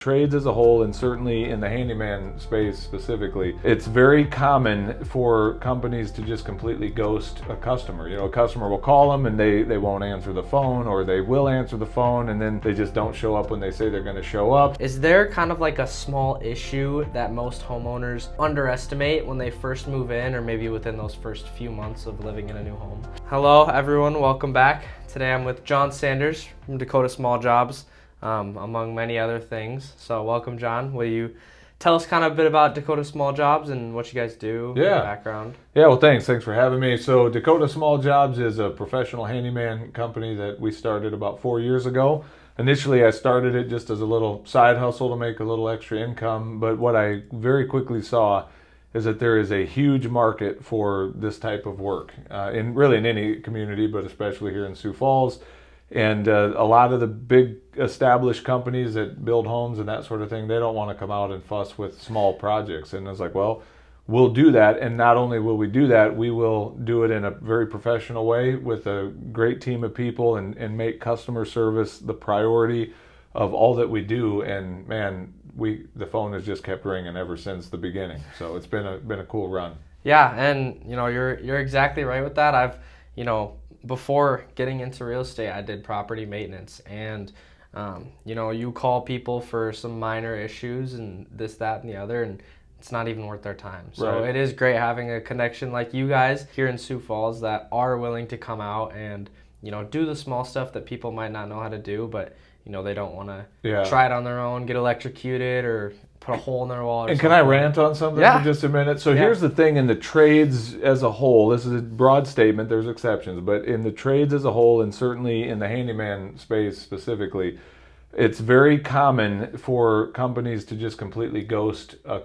Trades as a whole, and certainly in the handyman space specifically, it's very common for companies to just completely ghost a customer. A customer will call them and they won't answer the phone, or they will answer the phone and then they just don't show up when they say they're going to show up. Is there kind of like a small issue that most homeowners underestimate when they first move in, or maybe within those first few months of living in a new home? Hello everyone, welcome back. Today I'm with Jon Sanders from Dakota Small Jobs. Among many other things. So welcome, Jon. Will you tell us kind of a bit about Dakota Small Jobs and what you guys do, your background? Yeah, well, thanks for having me. So Dakota Small Jobs is a professional handyman company that we started about 4 years ago. Initially, I started it just as a little side hustle to make a little extra income, but what I very quickly saw is that there is a huge market for this type of work, in any community, but especially here in Sioux Falls. And a lot of the big established companies that build homes and that sort of thing, they don't want to come out and fuss with small projects. And I was like, well, we'll do that. And not only will we do that, we will do it in a very professional way with a great team of people and make customer service the priority of all that we do. And man, the phone has just kept ringing ever since the beginning. So it's been a cool run. Yeah, and you're exactly right with that. Before getting into real estate, I did property maintenance, and you call people for some minor issues and this, that, and the other, and it's not even worth their time. So It is great having a connection like you guys here in Sioux Falls that are willing to come out and do the small stuff that people might not know how to do, but they don't want to try it on their own, get electrocuted, or put a hole in their wall. And can I rant on something for just a minute? So here's the thing: in the trades as a whole, this is a broad statement, there's exceptions, but in the trades as a whole, and certainly in the handyman space specifically, it's very common for companies to just completely ghost a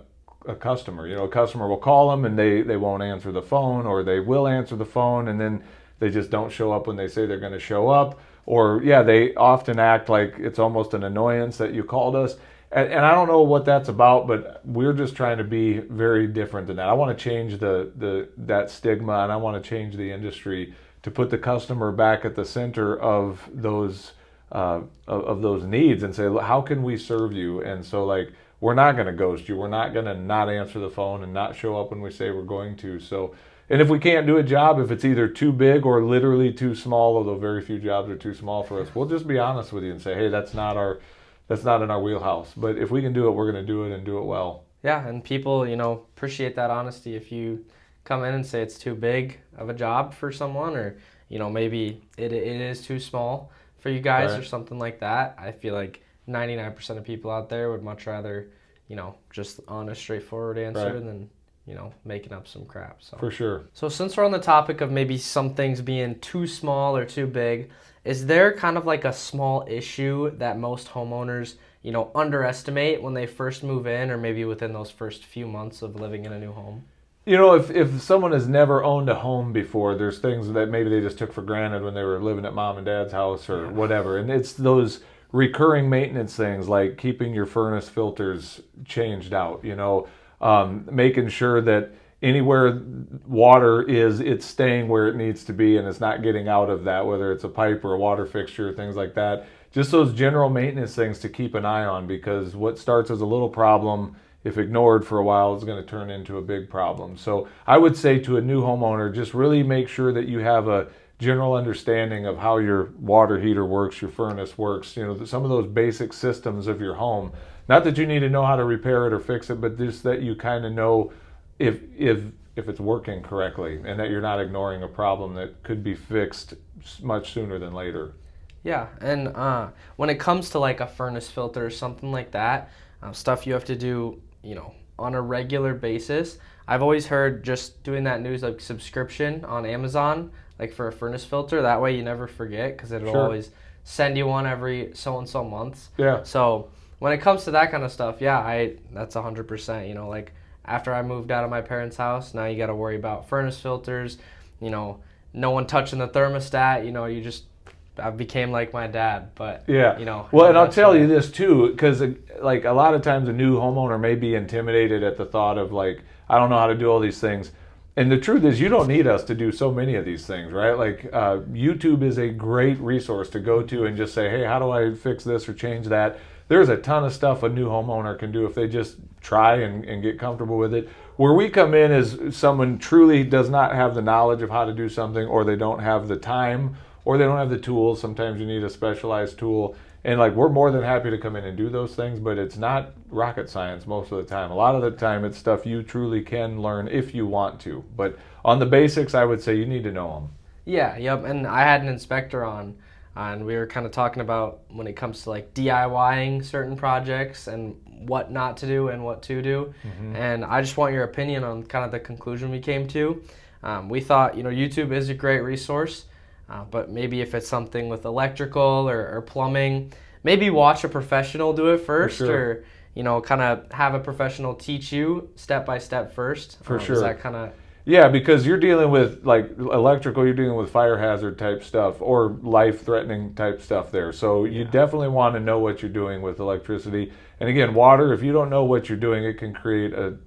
customer. A customer will call them and they won't answer the phone, or they will answer the phone and then they just don't show up when they say they're going to show up. Or they often act like it's almost an annoyance that you called us. And I don't know what that's about, but we're just trying to be very different than that. I want to change that stigma, and I want to change the industry to put the customer back at the center of those needs and say, how can we serve you? And so we're not going to ghost you. We're not going to not answer the phone and not show up when we say we're going to. So, and if we can't do a job, if it's either too big or literally too small, although very few jobs are too small for us, we'll just be honest with you and say, hey, that's not in our wheelhouse. But if we can do it, we're going to do it and do it well. Yeah, and people, appreciate that honesty. If you come in and say it's too big of a job for someone, or, maybe it is too small for you guys or something like that, I feel like 99% of people out there would much rather, just honest, straightforward answer than making up some crap. So. For sure. So since we're on the topic of maybe some things being too small or too big, is there kind of like a small issue that most homeowners, underestimate when they first move in, or maybe within those first few months of living in a new home? If someone has never owned a home before, there's things that maybe they just took for granted when they were living at mom and dad's house or whatever. And it's those recurring maintenance things like keeping your furnace filters changed out, making sure that anywhere water is, it's staying where it needs to be and it's not getting out of that, whether it's a pipe or a water fixture, things like that. Just those general maintenance things to keep an eye on, because what starts as a little problem, if ignored for a while, is going to turn into a big problem. So I would say to a new homeowner, just really make sure that you have a general understanding of how your water heater works, your furnace works, some of those basic systems of your home. Not that you need to know how to repair it or fix it, but just that you kind of know if it's working correctly, and that you're not ignoring a problem that could be fixed much sooner than later. Yeah, and when it comes to like a furnace filter or something like that, stuff you have to do, on a regular basis. I've always heard just doing that news like subscription on Amazon, like for a furnace filter. That way you never forget, because it'll always send you one every so and so months. Yeah. So when it comes to that kind of stuff, that's 100%. Like after I moved out of my parents' house, now you got to worry about furnace filters. No one touching the thermostat. I became like my dad, but Well, and I'll tell you this too, because like a lot of times a new homeowner may be intimidated at the thought of like, I don't know how to do all these things. And the truth is, you don't need us to do so many of these things, right? Like YouTube is a great resource to go to and just say, hey, how do I fix this or change that? there's a ton of stuff a new homeowner can do if they just try and get comfortable with it. Where we come in is someone truly does not have the knowledge of how to do something, or they don't have the time, or they don't have the tools. Sometimes you need a specialized tool. And like, we're more than happy to come in and do those things, but it's not rocket science most of the time. A lot of the time it's stuff you truly can learn if you want to. But on the basics, I would say you need to know them. Yeah, yep. And I had an inspector on, and we were kind of talking about when it comes to like DIYing certain projects and what not to do and what to do. And I just want your opinion on kind of the conclusion we came to. We thought, YouTube is a great resource. But maybe if it's something with electrical or plumbing, maybe watch a professional do it first, or kind of have a professional teach you step by step first. For sure. Is that kind of... Yeah, because you're dealing with like electrical, you're dealing with fire hazard type stuff or life-threatening type stuff there. So you definitely want to know what you're doing with electricity. And again, water, if you don't know what you're doing, it can create a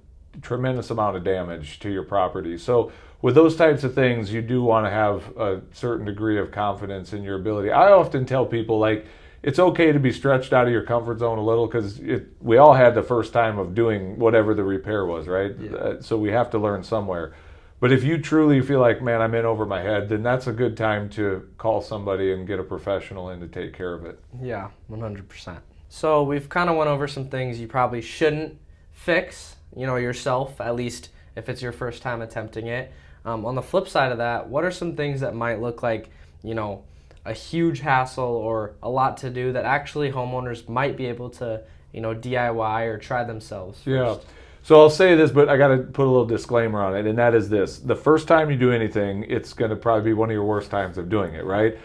tremendous amount of damage to your property. So with those types of things, you do want to have a certain degree of confidence in your ability. I often tell people, like, it's okay to be stretched out of your comfort zone a little, because we all had the first time of doing whatever the repair was, right? Yeah. So we have to learn somewhere. But if you truly feel like, man, I'm in over my head, then that's a good time to call somebody and get a professional in to take care of it. Yeah, 100%. So we've kind of went over some things you probably shouldn't fix, yourself, at least if it's your first time attempting it. On the flip side of that, what are some things that might look like, a huge hassle or a lot to do that actually homeowners might be able to, DIY or try themselves first? Yeah. So I'll say this, but I got to put a little disclaimer on it, and that is this. The first time you do anything, it's going to probably be one of your worst times of doing it, right?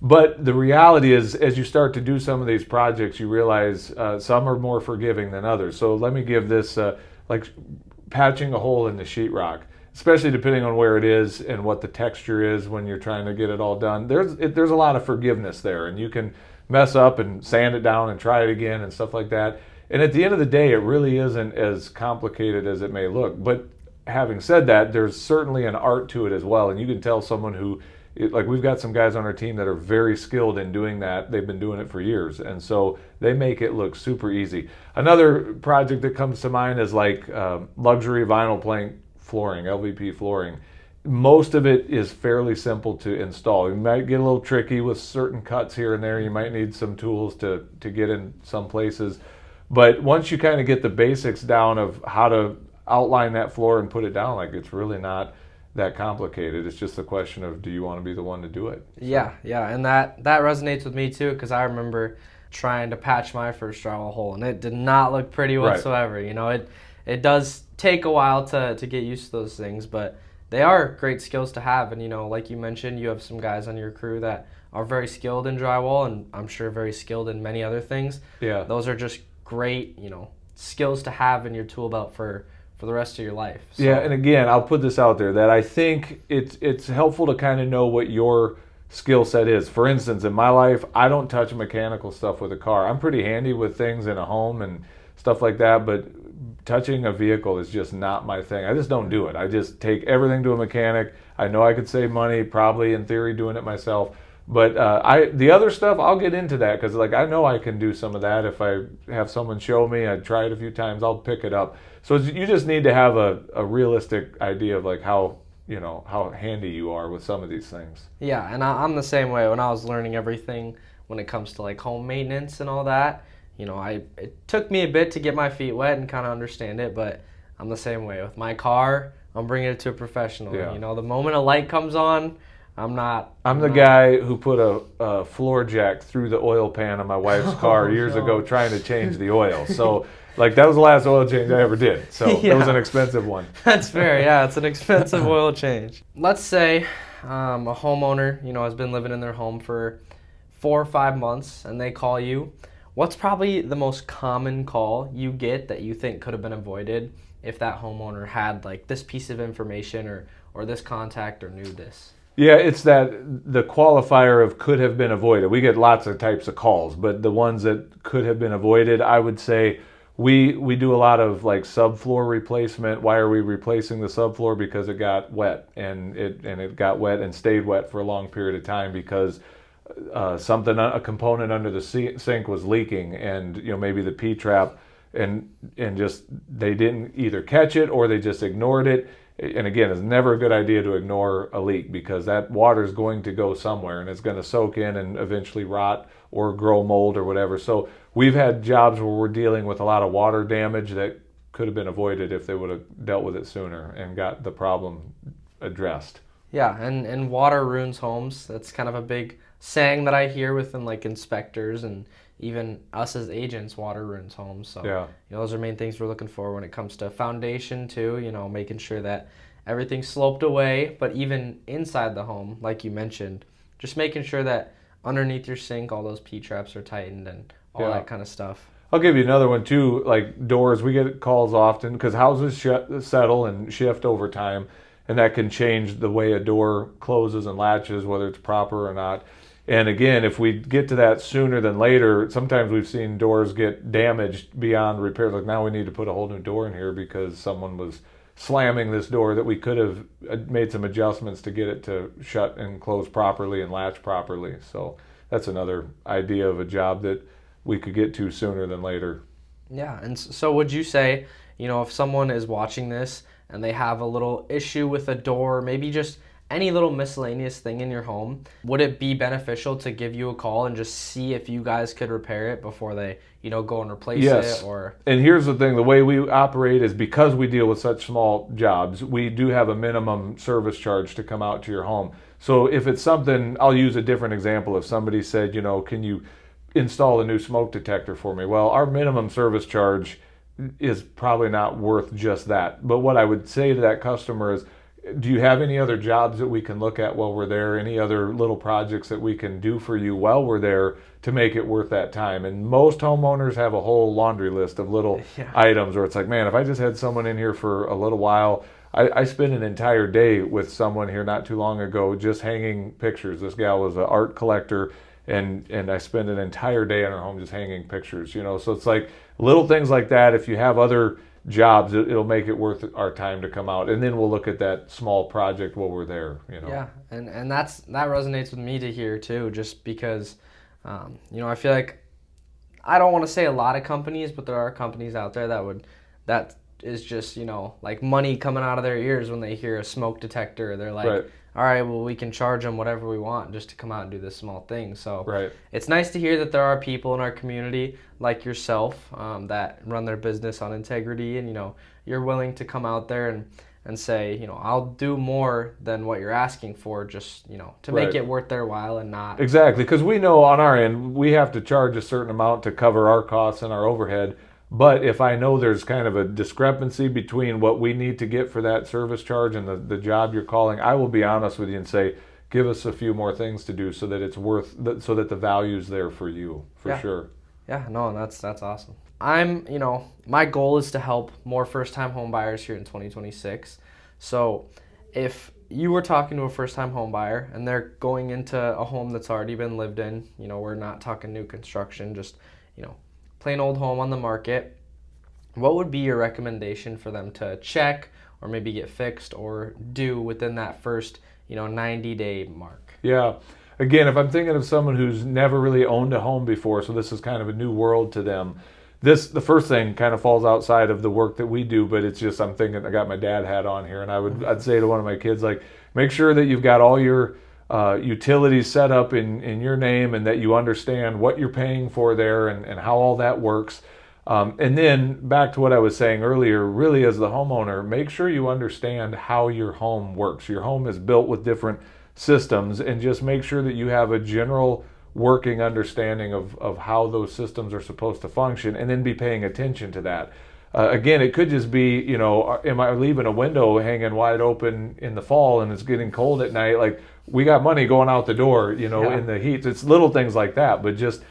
But the reality is, as you start to do some of these projects, you realize some are more forgiving than others. So let me give this, like patching a hole in the sheetrock, especially depending on where it is and what the texture is when you're trying to get it all done. There's a lot of forgiveness there, and you can mess up and sand it down and try it again and stuff like that. And at the end of the day, it really isn't as complicated as it may look. But having said that, there's certainly an art to it as well. And you can tell someone who, like, we've got some guys on our team that are very skilled in doing that. They've been doing it for years. And so they make it look super easy. Another project that comes to mind is like luxury vinyl plank flooring, LVP flooring. Most of it is fairly simple to install. You might get a little tricky with certain cuts here and there. You might need some tools to get in some places. But once you kind of get the basics down of how to outline that floor and put it down, like, it's really not that complicated. It's just a question of, do you want to be the one to do it? So. Yeah, and that resonates with me too, because I remember trying to patch my first drywall hole, and it did not look pretty whatsoever. Right. It does take a while to get used to those things, but they are great skills to have. And like you mentioned, you have some guys on your crew that are very skilled in drywall, and I'm sure very skilled in many other things. Yeah, those are just great, skills to have in your tool belt for the rest of your life. So. Yeah, and again, I'll put this out there that I think it's helpful to kind of know what your skill set is. For instance, in my life, I don't touch mechanical stuff with a car. I'm pretty handy with things in a home and stuff like that, but touching a vehicle is just not my thing. I just don't do it. I just take everything to a mechanic. I know I could save money, probably in theory, doing it myself. But the other stuff, I'll get into that, because like, I know I can do some of that. If I have someone show me, I try it a few times, I'll pick it up. So you just need to have a realistic idea of like how handy you are with some of these things. Yeah, and I'm the same way. When I was learning everything when it comes to like home maintenance and all that, it took me a bit to get my feet wet and kind of understand it, but I'm the same way. With my car, I'm bringing it to a professional. Yeah. The moment a light comes on, I'm the guy who put a floor jack through the oil pan on my wife's car years ago trying to change the oil. So, like, that was the last oil change I ever did. So, It was an expensive one. That's fair. Yeah, it's an expensive oil change. Let's say a homeowner, has been living in their home for 4 or 5 months, and they call you. What's probably the most common call you get that you think could have been avoided if that homeowner had, like, this piece of information or this contact or knew this? Yeah, it's the qualifier of could have been avoided. We get lots of types of calls, but the ones that could have been avoided, I would say we do a lot of like subfloor replacement. Why are we replacing the subfloor? Because it got wet, and it got wet and stayed wet for a long period of time because something, a component under the sink was leaking, and maybe the P-trap, and just they didn't either catch it or they just ignored it. And again, it's never a good idea to ignore a leak, because that water is going to go somewhere and it's going to soak in and eventually rot or grow mold or whatever. So we've had jobs where we're dealing with a lot of water damage that could have been avoided if they would have dealt with it sooner and got the problem addressed. Yeah, and water ruins homes. That's kind of a big saying that I hear within like inspectors and even us as agents. Water ruins homes. So yeah, those are main things we're looking for when it comes to foundation too. Making sure that everything's sloped away, but even inside the home, like you mentioned, just making sure that underneath your sink all those P-traps are tightened and all that kind of stuff. I'll give you another one too, like doors. We get calls often because houses settle and shift over time, and that can change the way a door closes and latches, whether it's proper or not. And again, if we get to that sooner than later, sometimes we've seen doors get damaged beyond repair. Like, now we need to put a whole new door in here because someone was slamming this door that we could have made some adjustments to get it to shut and close properly and latch properly. So that's another idea of a job that we could get to sooner than later. Yeah, and so would you say, if someone is watching this and they have a little issue with a door, maybe just any little miscellaneous thing in your home, would it be beneficial to give you a call and just see if you guys could repair it before they, go and replace yes. it? Or and here's the thing, the way we operate is because we deal with such small jobs, we do have a minimum service charge to come out to your home. So if it's something, I'll use a different example. If somebody said, can you install a new smoke detector for me? Well, our minimum service charge is probably not worth just that. But what I would say to that customer is, do you have any other jobs that we can look at while we're there? Any other little projects that we can do for you while we're there to make it worth that time? And most homeowners have a whole laundry list of little items where it's like, man, if I just had someone in here for a little while. I spent an entire day with someone here not too long ago just hanging pictures. This gal was an art collector, and I spent an entire day in her home just hanging pictures. So it's like little things like that. If you have other jobs, it'll make it worth our time to come out, and then we'll look at that small project while we're there. Yeah, and that resonates with me to hear too, just because I feel like, I don't want to say a lot of companies, but there are companies out there that is just like money coming out of their ears when they hear a smoke detector. They're like, right. All right, well, we can charge them whatever we want just to come out and do this small thing. So It's nice to hear that there are people in our community like yourself that run their business on integrity, and you're willing to come out there and say, I'll do more than what you're asking for, just to make it worth their while and not exactly, because we know on our end we have to charge a certain amount to cover our costs and our overhead. But if I know there's kind of a discrepancy between what we need to get for that service charge and the job you're calling, I will be honest with you and say, give us a few more things to do so that it's worth, so that the value's there for you, for sure. Yeah, no, that's awesome. My goal is to help more first-time home buyers here in 2026. So if you were talking to a first-time home buyer and they're going into a home that's already been lived in, we're not talking new construction, just, plain old home on the market, what would be your recommendation for them to check or maybe get fixed or do within that first 90-day mark? Yeah, again, if I'm thinking of someone who's never really owned a home before, so this is kind of a new world to them, the first thing kind of falls outside of the work that we do, but it's just, I'm thinking, I got my dad hat on here, and I'd say to one of my kids, like, make sure that you've got all your utilities set up in your name, and that you understand what you're paying for there and how all that works. And then back to what I was saying earlier, really as the homeowner, make sure you understand how your home works. Your home is built with different systems, and just make sure that you have a general working understanding of how those systems are supposed to function, and then be paying attention to that. Again, it could just be, am I leaving a window hanging wide open in the fall and it's getting cold at night? Like, we got money going out the door, in the heat. It's little things like that, but just,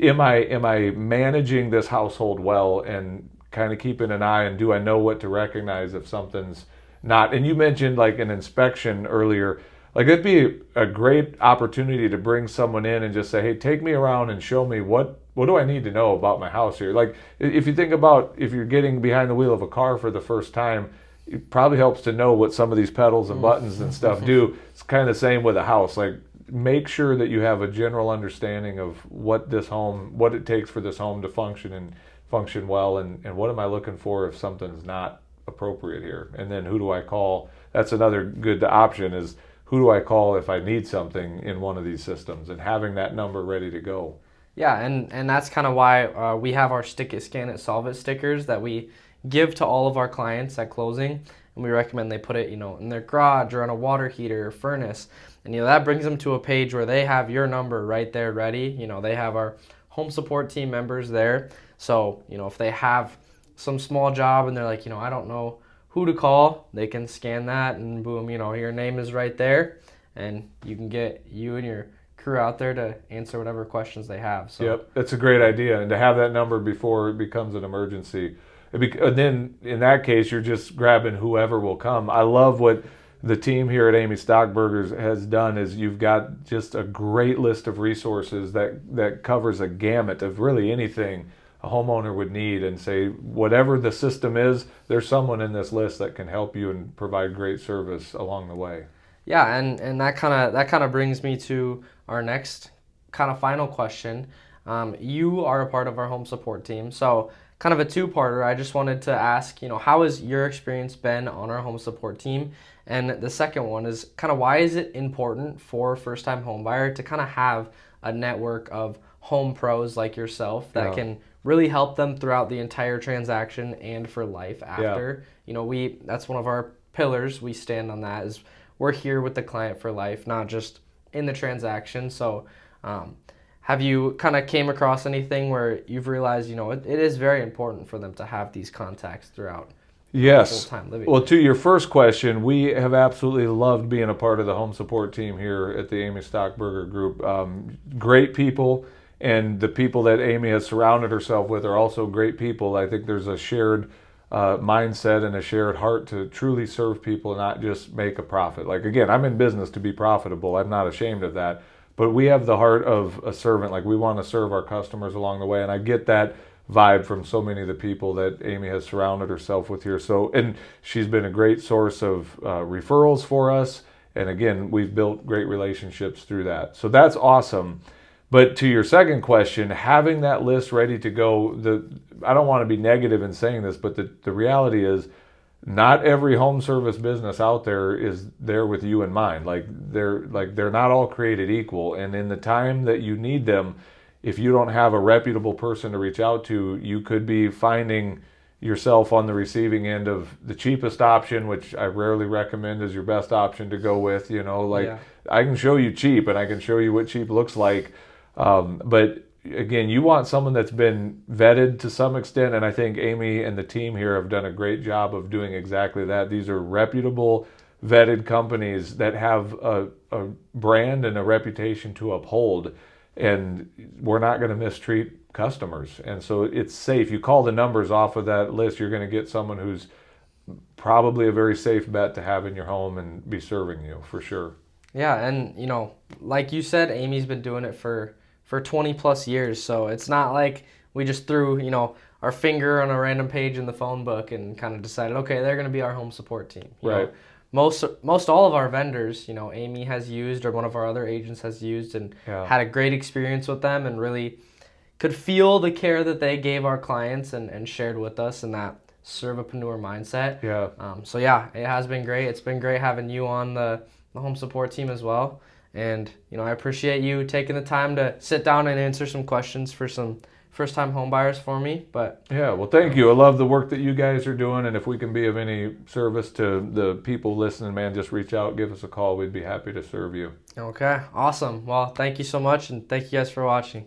am I managing this household well and kind of keeping an eye, and do I know what to recognize if something's not? And you mentioned like an inspection earlier. Like, it'd be a great opportunity to bring someone in and just say, hey, take me around and show me what do I need to know about my house here? Like, if you think about, if you're getting behind the wheel of a car for the first time, it probably helps to know what some of these pedals and buttons and stuff do. It's kind of the same with a house. Like, make sure that you have a general understanding of what it takes for this home to function and function well, and what am I looking for if something's not appropriate here, and then who do I call? That's another good option, is who do I call if I need something in one of these systems, and having that number ready to go. Yeah, and that's kind of why we have our Stick It, Scan It, Solve It stickers that we give to all of our clients at closing, and we recommend they put it, in their garage or on a water heater or furnace, and that brings them to a page where they have your number right there ready. They have our home support team members there, so if they have some small job and they're like, I don't know who to call, they can scan that and boom, your name is right there, and you can get you and your crew out there to answer whatever questions they have. So yep, that's a great idea, and to have that number before it becomes an emergency. And then in that case, you're just grabbing whoever will come. I love what the team here at Amy Stockburgers has done, is you've got just a great list of resources that covers a gamut of really anything a homeowner would need, and say whatever the system is, there's someone in this list that can help you and provide great service along the way. Yeah, and that kind of brings me to our next kind of final question. You are a part of our home support team, so kind of a two-parter. I just wanted to ask, how has your experience been on our home support team? And the second one is kind of, why is it important for a first-time home buyer to kind of have a network of home pros like yourself that can really help them throughout the entire transaction and for life after? That's one of our pillars. We stand on that, is we're here with the client for life, not just in the transaction. So have you kind of came across anything where you've realized, it is very important for them to have these contacts throughout yes. full-time living? Well, to your first question, we have absolutely loved being a part of the home support team here at the Amy Stockburger Group. Great people, and the people that Amy has surrounded herself with are also great people. I think there's a shared mindset and a shared heart to truly serve people and not just make a profit. Like, again, I'm in business to be profitable. I'm not ashamed of that. But we have the heart of a servant. Like, we want to serve our customers along the way. And I get that vibe from so many of the people that Amy has surrounded herself with here. So, and she's been a great source of referrals for us. And again, we've built great relationships through that. So that's awesome. But to your second question, having that list ready to go, I don't want to be negative in saying this, but the reality is not every home service business out there is there with you in mind. They're not all created equal. And in the time that you need them, if you don't have a reputable person to reach out to, you could be finding yourself on the receiving end of the cheapest option, which I rarely recommend as your best option to go with. I can show you cheap, and I can show you what cheap looks like. But again, you want someone that's been vetted to some extent, and I think Amy and the team here have done a great job of doing exactly that. These are reputable, vetted companies that have a brand and a reputation to uphold, and we're not going to mistreat customers. And so it's safe. You call the numbers off of that list, you're going to get someone who's probably a very safe bet to have in your home and be serving you for sure. Yeah, and like you said, Amy's been doing it for 20 plus years, so it's not like we just threw our finger on a random page in the phone book and kind of decided, okay, they're going to be our home support team. Right. Most all of our vendors, Amy has used, or one of our other agents has used, and had a great experience with them, and really could feel the care that they gave our clients and shared with us, and that servapreneur mindset. So it has been great. It's been great having you on the home support team as well. And, I appreciate you taking the time to sit down and answer some questions for some first-time home buyers for me. But yeah, well, thank you. I love the work that you guys are doing. And if we can be of any service to the people listening, man, just reach out, give us a call. We'd be happy to serve you. Okay, awesome. Well, thank you so much. And thank you guys for watching.